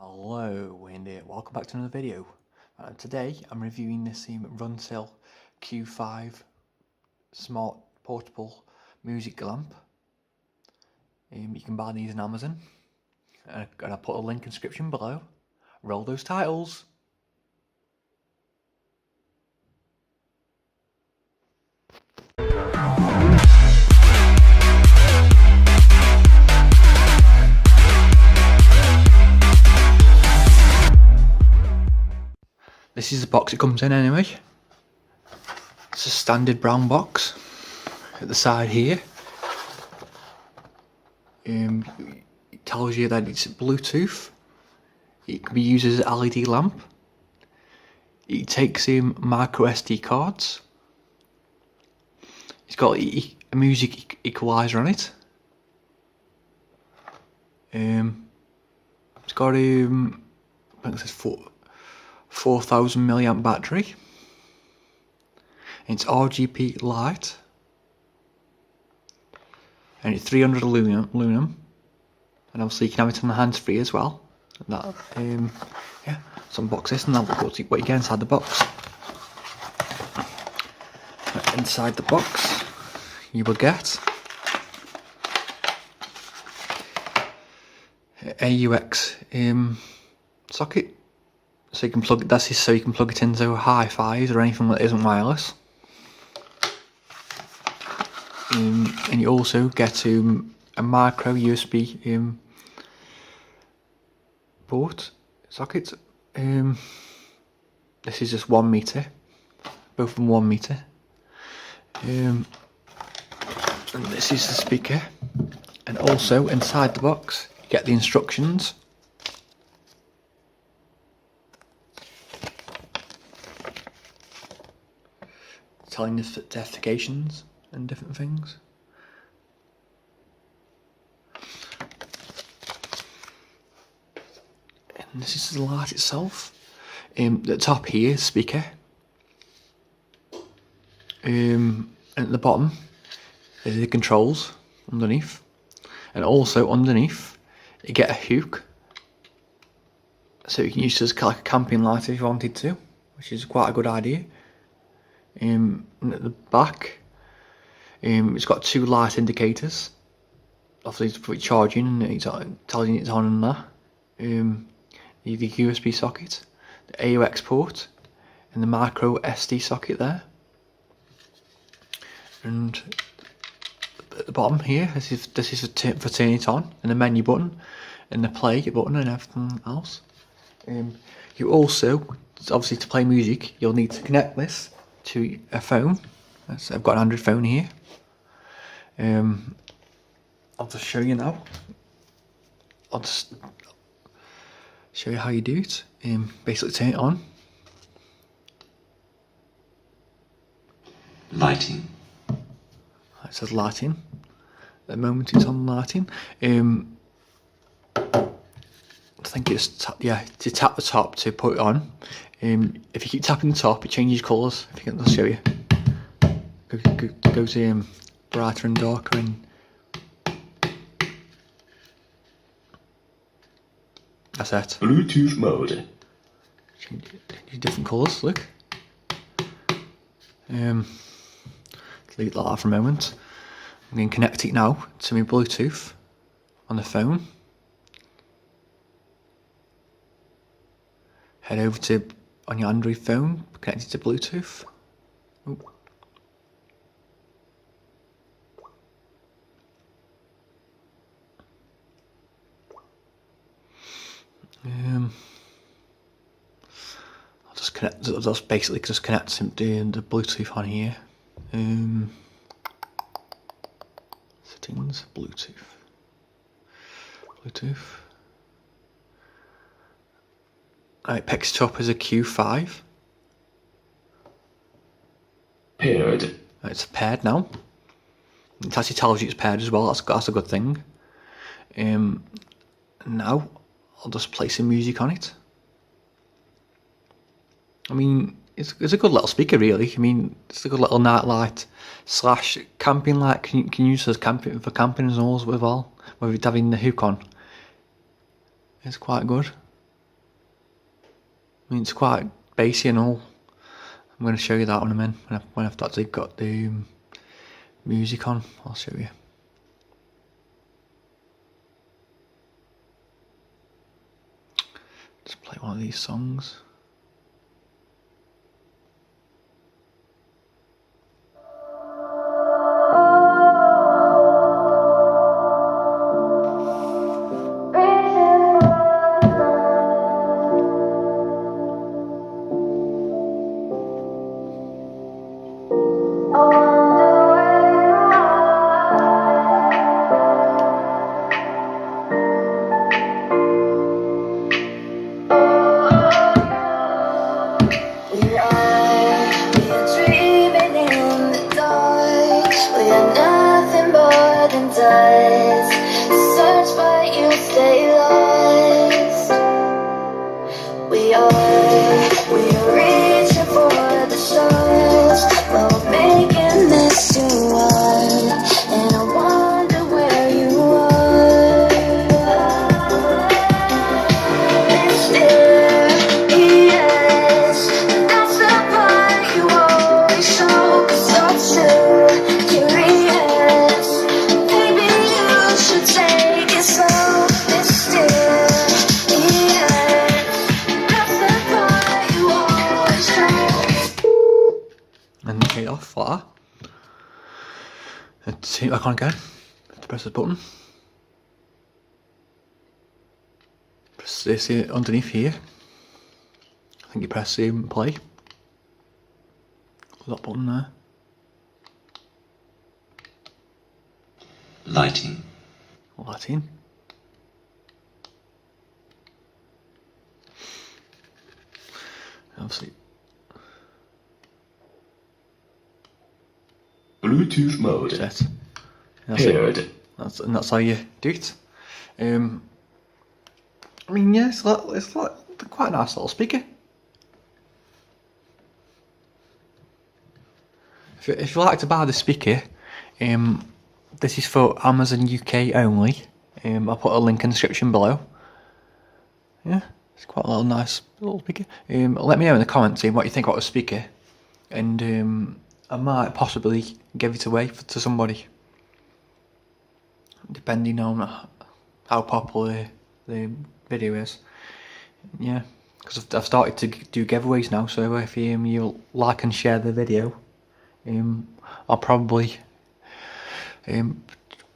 Hello and welcome back to another video. Today I'm reviewing this Runsill Q5 smart portable music lamp. You can buy these on Amazon and I'll put a link in the description below. Roll those titles. This is the box it comes in anyway. It's a standard brown box. At the side here, it tells you that it's Bluetooth. It can be used as an LED lamp. It takes microSD cards. It's got a music equalizer on it. It's got I think it says 4,000 milliamp battery. It's RGB light, and it's 300 aluminum, and obviously you can have it on the hands free as well. And that, yeah, let's unbox this and I'll look what you get inside the box. Inside the box, you will get a AUX socket. So you can plug it. That's so you can plug it into hi-fis or anything that isn't wireless. And you also get a micro USB port socket. This is just 1 meter, both of them 1 meter. And this is the speaker. And also inside the box, you get the instructions. Telling the specifications and different things. And this is the light itself. At the top here, speaker. And at the bottom, there's the controls underneath. And also underneath, you get a hook. So you can use it as like a camping light if you wanted to, which is quite a good idea. And at the back, it's got 2 light indicators. Obviously for charging, and it's telling you it's on and that. The USB socket, the AUX port, and the micro SD socket there. And at the bottom here, this is for turning it on, and the menu button, and the play button, and everything else. You also, obviously to play music, you'll need to connect this to a phone. So I've got an Android phone here. I'll just show you now. I'll just show you how you do it. Basically turn it on. Lighting. It says lighting. At the moment it's on lighting. I think it's to tap the top to put it on. If you keep tapping the top, it changes colours. If you can, I'll show you. It goes brighter and darker, and that's it. Bluetooth mode. Change different colours. Look. Leave it like that for a moment. I'm going to connect it now to my Bluetooth on the phone. Head over to on your Android phone, connect it to Bluetooth. Ooh. I'll just basically just connect the Bluetooth on here. Settings, Bluetooth. It picks it up as a Q5. Paired. It's paired now. It actually tells you it's paired as well. That's a good thing. Now I'll just play some music on it. I mean, it's a good little speaker, really. I mean, it's a good little night light / camping light. Can use as camping for camping as well, with having the hook on. It's quite good. I mean, it's quite bassy and all. I'm going to show you that when I'm in, when I've actually got the music on. I'll show you. Just play one of these songs. And take it off like that. And see it back on again. To press the button. Press this here underneath here. I think you press play. That button there. Lighting. Lighting. Obviously. Bluetooth mode. Set. Paired. That's how you do it. I mean, yeah, it's like quite a nice little speaker. If you like to buy the speaker, this is for Amazon UK only. I'll put a link in the description below. Yeah, it's quite a nice little speaker. Let me know in the comments what you think about the speaker, and I might possibly give it away to somebody, depending on how popular the video is. Yeah, because I've started to do giveaways now, so if you like and share the video, I'll probably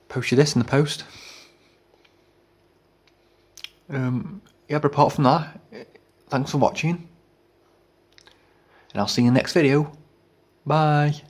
post you this in the post. Yeah, but apart from that, thanks for watching, and I'll see you in the next video. Bye.